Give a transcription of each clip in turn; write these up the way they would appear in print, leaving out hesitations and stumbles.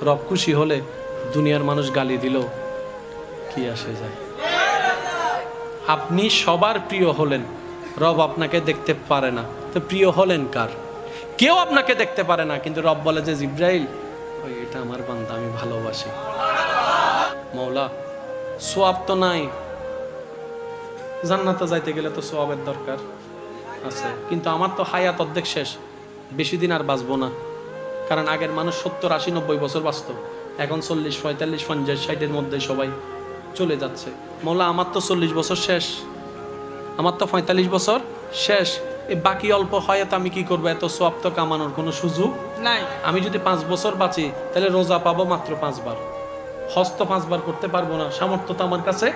রব খুশি হলে দুনিয়ার মানুষ গালি দিলেও কি আসে যায়। আপনি সবার প্রিয় হলেন, রব আপনাকে দেখতে পারে না, তো প্রিয় হলেন কার? কেউ আপনাকে দেখতে পারে না, কিন্তু রব বলে যে জিব্রাইল ওই এটা আমার বান্দা, আমি ভালোবাসি। মওলা সোয়াব তো নাই, জান্নাতে যাইতে গেলে তো সোয়াবের দরকার আছে, কিন্তু আমার তো হায়াত অর্ধেক শেষ, বেশি দিন আর বাঁচবো না। কারণ আগের মানুষ 70, 80, 90 বছর বাঁচত, এখন 40, 45, 50, 60-এর মধ্যে সবাই চলে যাচ্ছে। মওলা আমার তো 40 বছর শেষ, আমার তো 45 বছর শেষ, এই বাকি অল্প হায়াত আমি কি করবো? এত সোয়াব তো কামানোর কোনো সুযোগ নাই। আমি যদি 5 বছর বাঁচি তাহলে রোজা পাবো মাত্র 5 বার, হজ তো 5 বার করতে পারবো না, সামর্থ্য তো আমার কাছে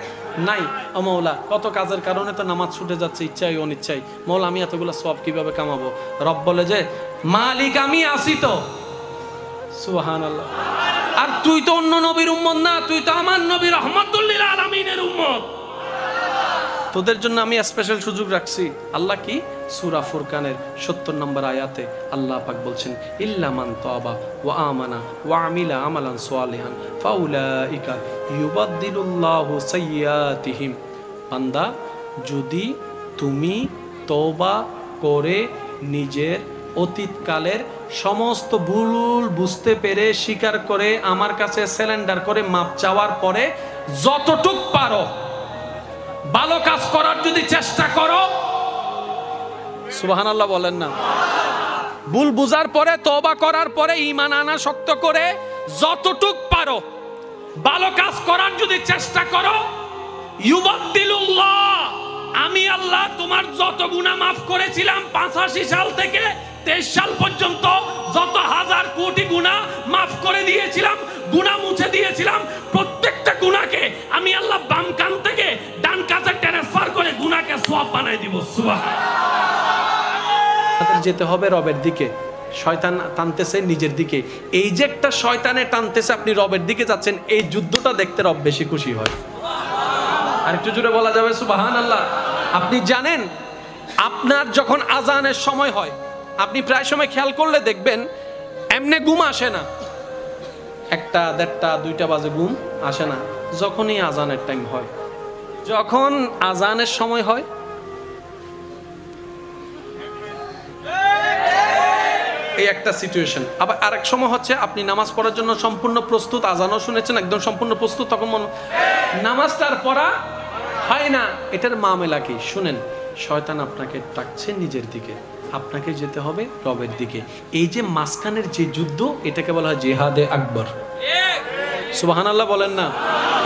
নাই। ও মওলা, কত কাজের কারণে তো নামাজ ছুটে যাচ্ছে ইচ্ছাই অনিচ্ছাই। মওলা আমি এতগুলো সওয়াব কিভাবে কামাবো? রব বলে যে মালিক আমি আসি তো। সুবহানাল্লাহ। আর তুই তো অন্য নবীর উম্মত না, তুই তো আমার নবী রাহমাতুল লিল আলামিনের উম্মত। তোদের জন্য আমি স্পেশাল সুযোগ রাখছি। আল্লাহ কি? সূরা ফুরকানের 70 নম্বর আয়াতে আল্লাহ পাক বলছেন ইল্লা মান তাবা ওয়া আমানা ওয়া আমিলা আমালান সালিহান ফাউলাইকা ইউবাদদিলুল্লাহু সাইয়্যাতিহিম। বান্দা, যদি তুমি তওবা করে নিজের অতীতকালের সমস্ত ভুল বুঝতে পেরে স্বীকার করে আমার কাছে সারেন্ডার করে মাপ চাওয়ার পরে যতটুক পারো ভালো কাজ করার যদি চেষ্টা করো, সুবহানাল্লাহ বলেন না, ভুল বুঝার পরে তওবা করার পরে ঈমান আনা শক্ত করে যতটুক পারো ভালো কাজ করার যদি চেষ্টা করো, ইউবাদদিলুল্লাহ, আমি আল্লাহ তোমার যত গুনাহ মাফ করেছিলাম 85 সাল থেকে 23 সাল পর্যন্ত, যত হাজার কোটি গুনাহ মাফ করে দিয়েছিলাম, গুনাহ মুছে দিয়েছিলাম, প্রত্যেকটা গুনাহকে আমি আল্লাহ বাম কান থেকে ডান কানে ট্রান্সফার করে গুনাহকে সওয়াব বানাই দিব। সুবহানাল্লাহ। যেতে হবে রবের দিকে, শয়তান টানতেছে নিজের দিকে। এই যে একটা শয়তানে টানতেছে, আপনি রবের দিকে যাচ্ছেন, এই যুদ্ধটা দেখতে রব বেশি খুশি হয়। আর একটু জোরে বলা যাবে সুবহানাল্লাহ। আপনি জানেন, আপনার যখন আজানের সময় হয়, আপনি প্রায় সময় খেয়াল করলে দেখবেন এমনি ঘুম আসে না, 1টা, 1:30, 2টা বাজে ঘুম আসে না, যখনই আজানের টাইম হয়, যখন আজানের সময় হয়, এই একটা সিচুয়েশন। আবার আরেক সময় হচ্ছে আপনি নামাজ পড়ার জন্য সম্পূর্ণ প্রস্তুত, আজানও শুনেছেন একদম সম্পূর্ণ প্রস্তুত, তখন নামাজটার পড়া হয় না। এটার মামলা কি শুনেন, শয়তান আপনাকে ডাকছে নিজের দিকে, আপনাকে যেতে হবে রবের দিকে। এই যে মাঝখানের যে যুদ্ধ, এটাকে বলা হয় জিহাদে আকবর। সুবহানাল্লাহ বলেন না।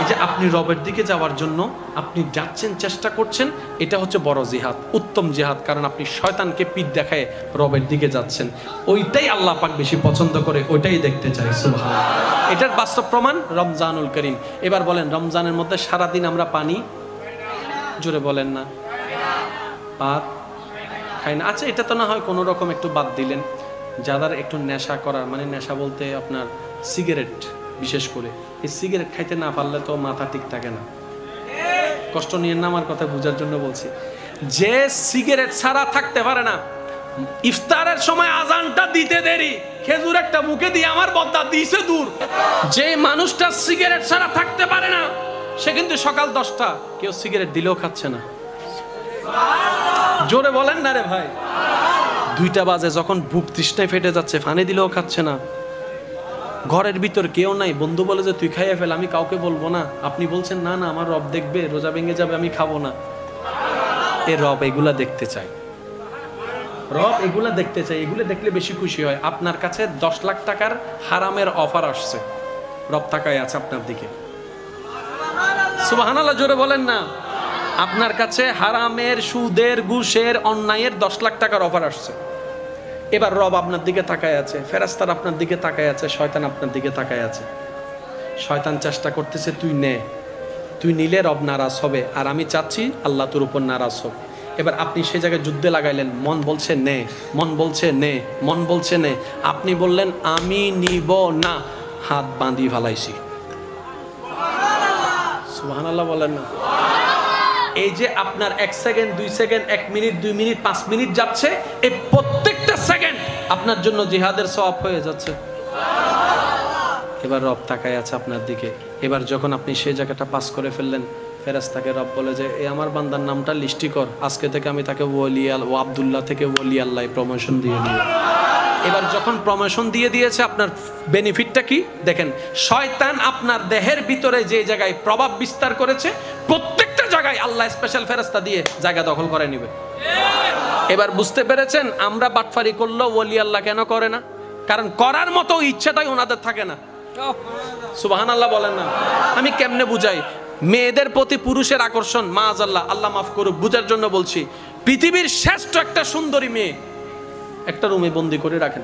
এই যে আপনি রবের দিকে যাওয়ার জন্য আপনি যাচ্ছেন, চেষ্টা করছেন, এটা হচ্ছে বড় জিহাদ, উত্তম জিহাদ। কারণ আপনি শয়তানকে পিঠ দেখায় রবের দিকে যাচ্ছেন, ওইটাই আল্লাহ পাক বেশি পছন্দ করে, ওইটাই দেখতে চাই। সুবহানাল্লাহ। এটার বাস্তব প্রমাণ রমজানুল করিম। এবার বলেন, রমজানের মধ্যে সারাদিন আমরা পানি, জোরে বলেন না, ভাত খাই না। আচ্ছা, এটা তো না হয় কোনো রকম একটু বাদ দিলেন, যাদের একটু নেশা করার, মানে নেশা বলতে আপনার সিগারেট, বিশেষ করে এই সিগারেট খাইতে না পারলে তো মাথা ঠিক থাকে না। কষ্ট নিয়ে না, আমার কথা বোঝার জন্য বলছি। যে সিগারেট ছাড়া থাকতে পারে না, ইফতারের সময় আজানটা দিতে দেরি, খেজুর একটা মুখে দিয়ে আমার বদ্দা দিয়েছে দূর। যে মানুষটা সিগারেট ছাড়া থাকতে পারে না, সে কিন্তু সকাল 10টা কেউ সিগারেট দিলেও খাচ্ছে না। জোরে বলেন না রে ভাই। 2টা বাজে যখন বুক তৃষ্ণায় ফেটে যাচ্ছে, পানি দিলেও খাচ্ছে না। ঘরের ভিতর কেউ নাই, বন্ধু বলে যে তুই খাইয়ে ফেল, আমি কাউকে বলবো না। আপনি বলছেন না না, আমার রব দেখবে, রোজা ভেঙে যাবে, আমি খাবো না। এ রব এগুলা দেখতে চাই, রব এগুলা দেখতে চাই, এগুলো দেখলে বেশি খুশি হয়। আপনার কাছে 10 লাখ টাকার হারামের অফার আসছে, রব তাকায় আছে আপনার দিকে। সুবহানাল্লাহ, জোরে বলেন না। আপনার কাছে হারামের, সুদের, ঘুষের, অন্যায়ের 10 লাখ টাকার অফার আসছে। এবার রব আপনার দিকে তাকায় আছে, ফেরেশতারা আপনার দিকে তাকায় আছে, শয়তান আপনার দিকে তাকায় আছে। শয়তান চেষ্টা করতেছে তুই নে, তুই নিলে রব নারাজ হবে, আর আমি চাচ্ছি আল্লাহ তোর উপর নারাজ হোক। এবার আপনি সে জায়গায় যুদ্ধে লাগাইলেন, মন বলছে নে, মন বলছে নে, মন বলছে নে। আপনি বললেন আমি নিব না, হাত বাঁধি ফেলাইছি। সুবহানাল্লাহ বলেন না। এই যে আপনার 1 second, 2 second, 1 minute, 2 minute, 5 minute যাচ্ছে, এই প্রত্যেকটা সেকেন্ড আপনার জন্য জিহাদের সওয়াব হয়ে যাচ্ছে। এবার রব তাকায় আছে আপনার দিকে। এবার যখন আপনি সেই জায়গাটা পাস করে ফেললেন, ফেরেশতাকে রব বলে যে এই আমার বান্দার নামটা লিস্টি কর, আজকে থেকে আমি তাকে ও আব্দুল্লাহ থেকে ওলি আল্লাহ প্রমোশন দিয়ে দিই। এবার যখন প্রমোশন দিয়ে দিয়েছে, আপনার বেনিফিটটা কি দেখেন। শয়তান আপনার দেহের ভিতরে যে জায়গায় প্রভাব বিস্তার করেছে, প্রত্যেকটা জায়গায় আল্লাহ স্পেশাল ফেরেশতা দিয়ে জায়গা দখল করে নেবে। এবার বুঝতে পেরেছেন আমরা বাটফারি করলেও ওলি আল্লাহ কেন করে না? কারণ করার মতো ইচ্ছাটাই ওনাদের থাকে না। সুবহানাল্লাহ বলেন না। আমি কেমনে বুঝাই? মেয়েদের প্রতি পুরুষের আকর্ষণ, মাআজাল্লাহ, আল্লাহ মাফ করুক, বুঝার জন্য বলছি। পৃথিবীর শ্রেষ্ঠ একটা সুন্দরী মেয়ে একটা রুমে বন্দি করে রাখেন।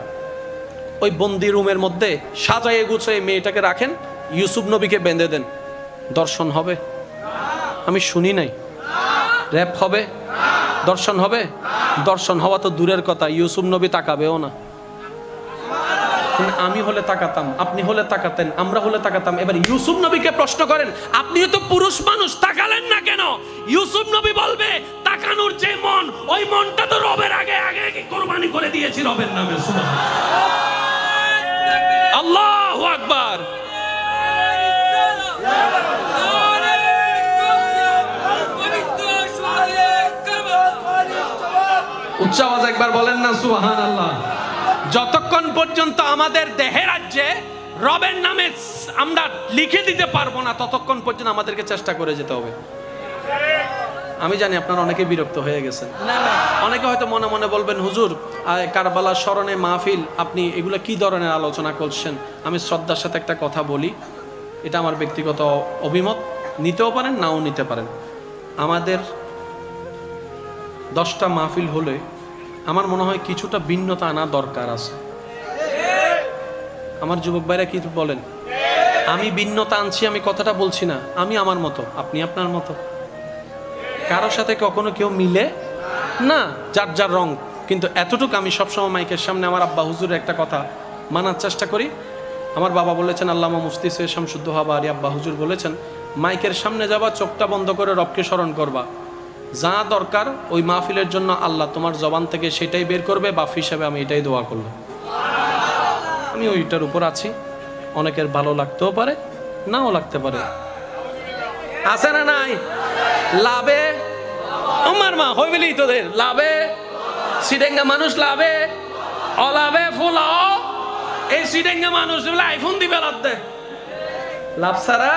ওই বন্দি রুমের মধ্যে সাজায়ে গুছিয়ে মেয়েটাকে রাখেন, ইউসুফ নবীকে বেঁধে দেন, দর্শন হবে? আমি শুনি নাই। র‍্যাপ হবে? দর্শন হবে? দর্শন হওয়া তো দূরের কথা, ইউসুফ নবী তাকাবেও না। আমি হলে তাকাতাম, আপনি হলে তাকাতেন, আমরা হলে তাকাতাম। এবার ইউসুফ নবীকে প্রশ্ন করেন, আপনিও তো পুরুষ মানুষ, তাকালেন না কেন? ইউসুফ নবী বলবে, তাকানোর যে মন, ওই মনটা তো রবের আগে আগে কুরবানি করে দিয়েছি রবের নামে। সুবহানাল্লাহ, আল্লাহু আকবার। উচ্চ আওয়াজ একবার বলেন না সুবহানাল্লাহ। যতক্ষণ পর্যন্ত আমাদের দেহের রাজ্যে রবের নামে আমরা লিখে দিতে পারবো না, ততক্ষণ পর্যন্ত আমাদেরকে চেষ্টা করে যেতে হবে। আমি জানি আপনারা অনেকে বিরক্ত হয়ে গেছেন, অনেকে হয়তো মনে মনে বলবেন, হুজুর কারবালার স্মরণে মাহফিল, আপনি এগুলো কি ধরনের আলোচনা করছেন? আমি শ্রদ্ধার সাথে একটা কথা বলি, এটা আমার ব্যক্তিগত অভিমত, নিতেও পারেন নাও নিতে পারেন। আমাদের 10টা মাহফিল হলে আমার মনে হয় কিছুটা ভিন্নতা আনা দরকার আছে। আমার যুবক ভাইরা কি বলেন? আমি ভিন্নতা আনছি, আমি কথাটা বলছি না, আমি আমার মতো, আপনি আপনার মতো। কারোর সাথে কখনো কেউ মিলে না, যার যার রং। কিন্তু এতটুকু আমি সবসময় মাইকের সামনে আমার আব্বা হুজুরের একটা কথা মানার চেষ্টা করি। আমার বাবা বলেছেন, আল্লামা মুফতি সৈয়দ শামসুদ্দৌলা হাবারী আব্বা হুজুর বলেছেন, মাইকের সামনে যাবা, চোখটা বন্ধ করে রবকে স্মরণ করবা, যা দরকার ওই মাহফিলের জন্য আল্লাহ তোমার জবান থেকে সেটাই বের করবে, বাপ হিসাবে আমি এটাই দোয়া করলাম। আমি ওইটার উপর আছি। অনেকের ভালো লাগতেও পারে, নাও লাগতে পারে। আছে না নাই? লাভে আমার মা হইবেলি তোদের লাভে সিডেঙ্গা মানুষ, লাভে অলাভে ফুলাও। এই সিডেঙ্গা মানুষ আইফোন দিবে লাভতে, লাভ ছাড়া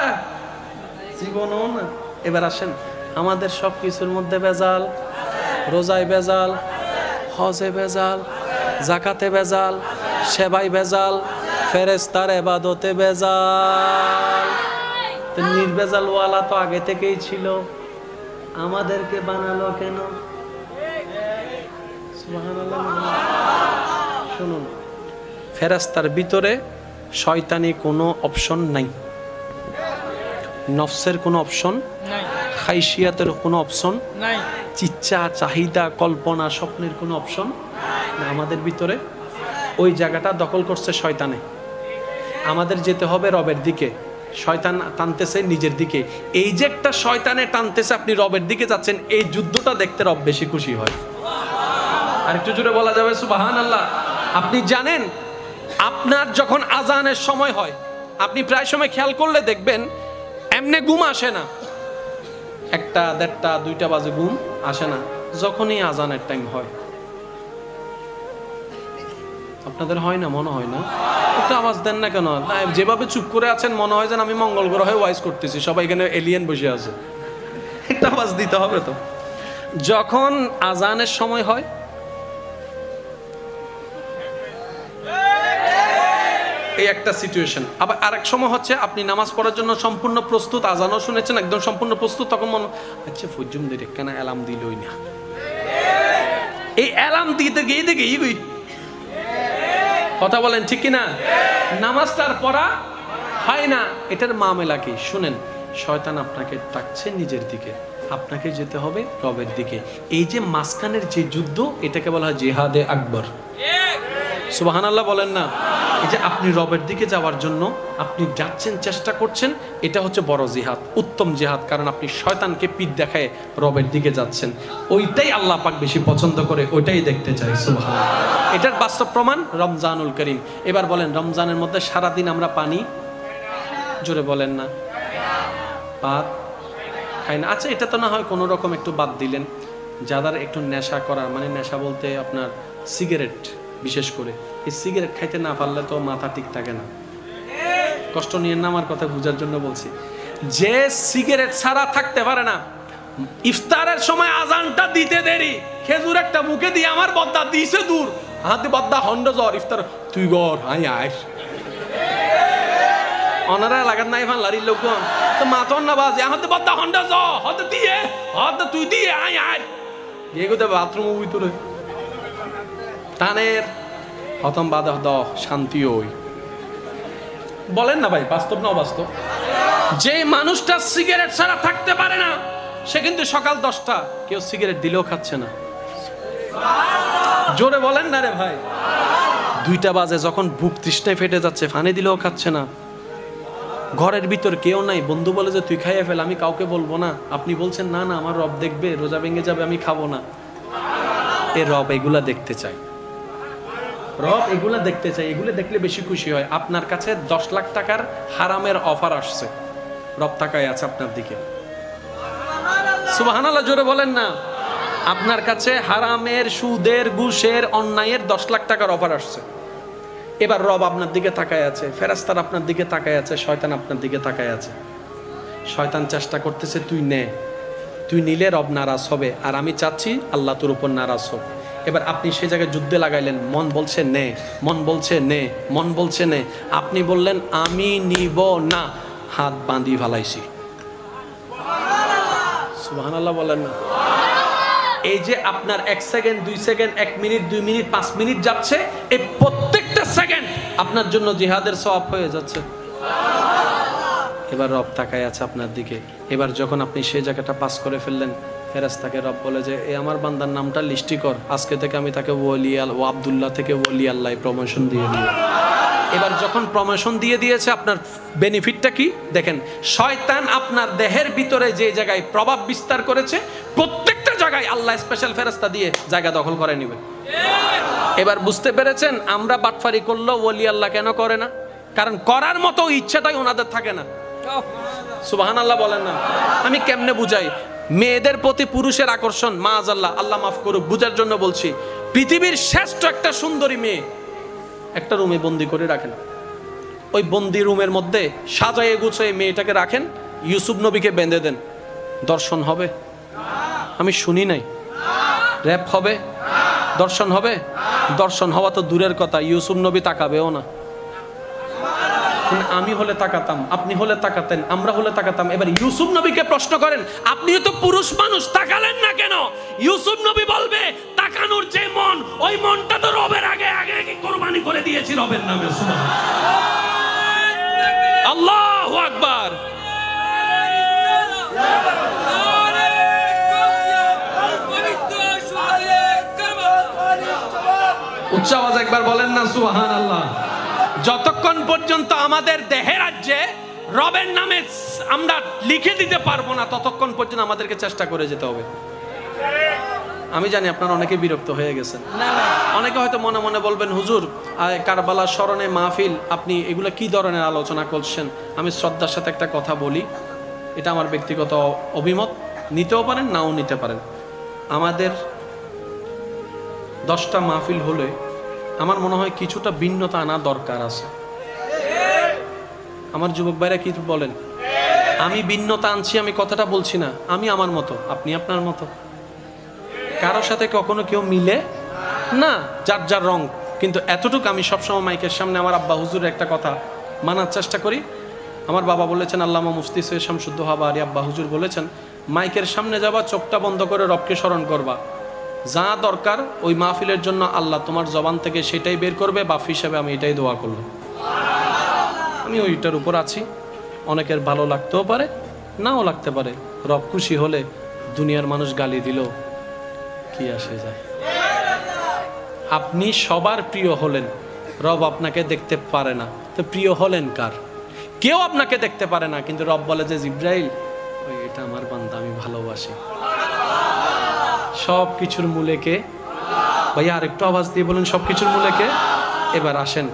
জীবনও না। এবার আসেন, আমাদের সব কিছুর মধ্যে ভেজাল, রোজায় ভেজাল, হজে ভেজাল, জাকাতে ভেজাল, সেবাই ভেজাল, ফেরেশতার ইবাদতে ভেজাল। তো নির্ভেজাল ওয়ালা তো আগে থেকেই ছিল, আমাদেরকে বানালো কেন? সুবহানাল্লাহ। শুনুন, ফেরেশতার ভিতরে শয়তানি কোনো অপশন নাই, নফসের কোনো অপশন নাই, খাইশিয়াতের কোনো অপশন নাই, ইচ্ছা চাহিদা কল্পনা স্বপ্নের কোনো অপশন না আমাদের ভিতরে। ওই জায়গাটা দখল করছে শয়তানে। আমাদের যেতে হবে রবের দিকে, শয়তান টানতেছে নিজের দিকে। এই যে একটা শয়তানে টানতেছে, আপনি রবের দিকে যাচ্ছেন, এই যুদ্ধটা দেখতে রব বেশি খুশি হয়। আর একটু জোরে বলা যাবে সুবহানাল্লাহ। আপনি জানেন, আপনার যখন আজানের সময় হয়, আপনি প্রায় সময় খেয়াল করলে দেখবেন এমনি ঘুম আসে না, 1টা 1:30 2টা বাজে ঘুম আসে না, যখনই আজানের টাইম হয়। আপনাদের হয় না? মনে হয় না? একটা আওয়াজ দেন না কেন? যেভাবে চুপ করে আছেন মনে হয় যেন আমি মঙ্গল গ্রহে ওয়াইজ করতেছি, সবাই এখানে এলিয়েন বসে আছে। একটা আওয়াজ দিতে হবে তো। যখন আজানের সময় হয়, এই একটা সিচুয়েশন। আবার আরেক সময় হচ্ছে আপনি নামাজ পড়ার জন্য সম্পূর্ণ প্রস্তুত, আজানও শুনেছেন, একদম সম্পূর্ণ প্রস্তুত, তখন মনে আচ্ছা ফজুম দিলে কেন অ্যালার্ম দিলই না, এই অ্যালার্ম দিতে গিয়ে দেখে ইগুই কথা বলেন ঠিক কিনা? নামাজটার পড়া হয় না। এটার মামলা কি? শুনেন, শয়তান আপনাকে ডাকছে নিজের দিকে, আপনাকে যেতে হবে রবের দিকে। এই যে মাঝখানের যে যুদ্ধ, এটাকে বলা হয় জিহাদে আকবর। সুবহানাল্লাহ বলেন না? এই যে আপনি রবের দিকে যাওয়ার জন্য আপনি যাচ্ছেন, চেষ্টা করছেন, এটা হচ্ছে বড় জিহাদ, উত্তম জিহাদ। কারণ আপনি শয়তানকে পিঠ দেখায় রবের দিকে যাচ্ছেন। ওইটাই আল্লাহ পাক বেশি পছন্দ করে, ওইটাই দেখতে চাই। সুবহানাল্লাহ। এটার বাস্তব প্রমাণ রমজানুল করিম। এবার বলেন, রমজানের মধ্যে সারাদিন আমরা পানি জোরে বলেন না, ভাত খাই না। আচ্ছা, এটা তো না হয় কোনো রকম একটু বাদ দিলেন, যাদের একটু নেশা করার, মানে নেশা বলতে আপনার সিগারেট, বিশেষ করে এই সিগারেট খাইতে না পারলে তো মাথা ঠিক থাকে না। কষ্ট নিয়ে না, আমার কথা বুঝার জন্য বলছি। যে সিগারেট ছাড়া থাকতে পারে না, ইফতারের সময় আজানটা দিতে দেরি, খেজুর একটা মুখে দিয়ে আমার বদ্দা দিছে দূর, হাতে বদ্দা হন্ড জ্বর, ইফতার তুই গর হাই আয় অনারা লাগাত নাই ফান লারির লোক তো মাথন না বাজে, হাতে বদ্দা হন্ড জ্বর হাতে দিয়ে হাতে তুই দিয়ে আয় আয় এগোতে বাথরুম ভিতরে টানের হতম বাদা দ শান্তি ওই। বলেন না ভাই, বাস্তব না অবাস্তব? যে মানুষটা সিগারেট ছাড়া থাকতে পারে না, সে কিন্তু সকাল 10টা কেউ সিগারেট দিলেও খাচ্ছে না। জোরে বলেন না রে ভাই। 2টা বাজে যখন বুক তৃষ্ণায় ফেটে যাচ্ছে, ফানি দিলেও খাচ্ছে না। ঘরের ভিতর কেউ নাই, বন্ধু বলে যে তুই খাইয়ে ফেল, আমি কাউকে বলবো না। আপনি বলছেন না না আমার রব দেখবে, রোজা ভেঙে যাবে, আমি খাবো না। এ রব এগুলা দেখতে চাই, রব এগুলা দেখতে চাই, এগুলো দেখলে বেশি খুশি হয়। আপনার কাছে 10 লাখ টাকার হারামের অফার আসছে, রব তাকায় আছে আপনার দিকে। সুবহানাল্লাহ, জোরে বলেন না। আপনার কাছে হারামের, সুদের, ঘুষের, অন্যায়ের 10 লাখ টাকার অফার আসছে। এবার রব আপনার দিকে তাকায় আছে, ফেরেশতারা আপনার দিকে তাকায় আছে, শয়তান আপনার দিকে তাকায় আছে। শয়তান চেষ্টা করতেছে তুই নে, তুই নিলে রব নারাজ হবে, আর আমি চাচ্ছি আল্লাহ তোর উপর নারাজ হোক। এবার আপনি সেই জায়গায় যুদ্ধে লাগাইলেন, মন বলছে নে, মন বলছে নে, মন বলছে নে। আপনি বললেন আমি নিব না, হাত বাঁধি ফেলাইছি। সুবহানাল্লাহ বলেন না। এই যে আপনার 1 second, 2 second, 1 minute, 2 minute, 5 minute যাচ্ছে, এই প্রত্যেকটা সেকেন্ড আপনার জন্য জিহাদের সওয়াব হয়ে যাচ্ছে। এবার রব তাকায় আছে আপনার দিকে। এবার যখন আপনি সেই জায়গাটা পাস করে ফেললেন, ফেরেশতাকে রব বলে যে এই আমার বান্দার নামটা লিস্টি কর, আজকে থেকে আমি তাকে ওলি ও আব্দুল্লাহ থেকে ওলি আল্লাহ প্রমোশন দিয়ে দিই। এবার যখন প্রমোশন দিয়ে দিয়েছে, আপনার বেনিফিটটা কি দেখেন। শয়তান আপনার দেহের ভিতরে যে জায়গায় প্রভাব বিস্তার করেছে, প্রত্যেকটা জায়গায় আল্লাহ স্পেশাল ফেরেশতা দিয়ে জায়গা দখল করে নেবে। এবার বুঝতে পেরেছেন আমরা বাটফারি করলেও ওলি আল্লাহ কেন করে না? কারণ করার মতো ইচ্ছাটাই ওনাদের থাকে না। সুবহানাল্লাহ বলেন না। আমি কেমনে বুঝাই? মেয়েদের প্রতি পুরুষের আকর্ষণ, মাআজাল্লাহ, আল্লাহ মাফ করুক, বুঝার জন্য বলছি। পৃথিবীর শ্রেষ্ঠ একটা সুন্দরী মেয়ে একটা রুমে বন্দি করে রাখেন, ওই বন্দি রুমের মধ্যে সাজায়ে গুছিয়ে মেয়েটাকে রাখেন, ইউসুফ নবীকে বেঁধে দেন, দর্শন হবে? আমি শুনি নাই। র‍্যাপ হবে? দর্শন হবে? দর্শন হওয়া তো দূরের কথা, ইউসুফ নবী তাকাবেও না। আমি হলে তাকাতাম, আপনি হলে তাকাতেন, আমরা হলে তাকাতাম। এবার ইউসুফ নবীকে প্রশ্ন করেন, আপনিও তো পুরুষ মানুষ, তাকালেন না কেন? ইউসুফ নবী বলবে তাকানোর যে মন, ওই মনটা তো রবের আগে আগে কোরবানি করে দিয়েছি রবের নামে। সুবহানাল্লাহ, আল্লাহু আকবার। উচ্চ আওয়াজ একবার বলেন না সুবহানাল্লাহ। যতক্ষণ পর্যন্ত আমাদের দেহের রাজ্যে রবের নামে আমরা লিখে দিতে পারবো না, ততক্ষণ পর্যন্ত আমাদেরকে চেষ্টা করে যেতে হবে। আমি জানি আপনারা অনেকে বিরক্ত হয়ে গেছেন, অনেকে হয়তো মনে মনে বলবেন হুজুর কারবালার স্মরণে মাহফিল, আপনি এগুলো কি ধরনের আলোচনা করছেন? আমি শ্রদ্ধার সাথে একটা কথা বলি, এটা আমার ব্যক্তিগত অভিমত, নিতেও পারেন নাও নিতে পারেন। আমাদের 10টা মাহফিল হলে আমার মনে হয় কিছুটা ভিন্নতা আনা দরকার আছে। আমার যুবক ভাইরা কি বলেন? আমি ভিন্নতা আনছি, আমি কথাটা বলছি না, আমি আমার মতো, আপনি আপনার মতো। কারোর সাথে কখনো কেউ মিলে না, যার যার রং। কিন্তু এতটুকু আমি সবসময় মাইকের সামনে আমার আব্বা হুজুরের একটা কথা মানার চেষ্টা করি। আমার বাবা বলেছেন, আল্লামা মুফতি সৈয়দ শামসুদ্দোহা হাবারী আব্বা হুজুর বলেছেন, মাইকের সামনে যাবা, চোখটা বন্ধ করে রবকে স্মরণ করবা, যা দরকার ওই মাহফিলের জন্য আল্লাহ তোমার জবান থেকে সেটাই বের করবে, বাপ হিসাবে আমি এটাই দোয়া করলাম। আমি ওইটার উপর আছি। অনেকের ভালো লাগতেও পারে, নাও লাগতে পারে। রব খুশি হলে দুনিয়ার মানুষ গালি দিল কি আসে যায়। আপনি সবার প্রিয় হলেন, রব আপনাকে দেখতে পারে না, তো প্রিয় হলেন কার? কেউ আপনাকে দেখতে পারে না, কিন্তু রব বলে যে জিব্রাইল এটা আমার বান্দা, আমি ভালোবাসি। সব কিছুর মূলে কে? ভাইয়া আর একটু আওয়াজ দিয়ে বলেন, সব কিছুর মূলে কে? এবার আসেন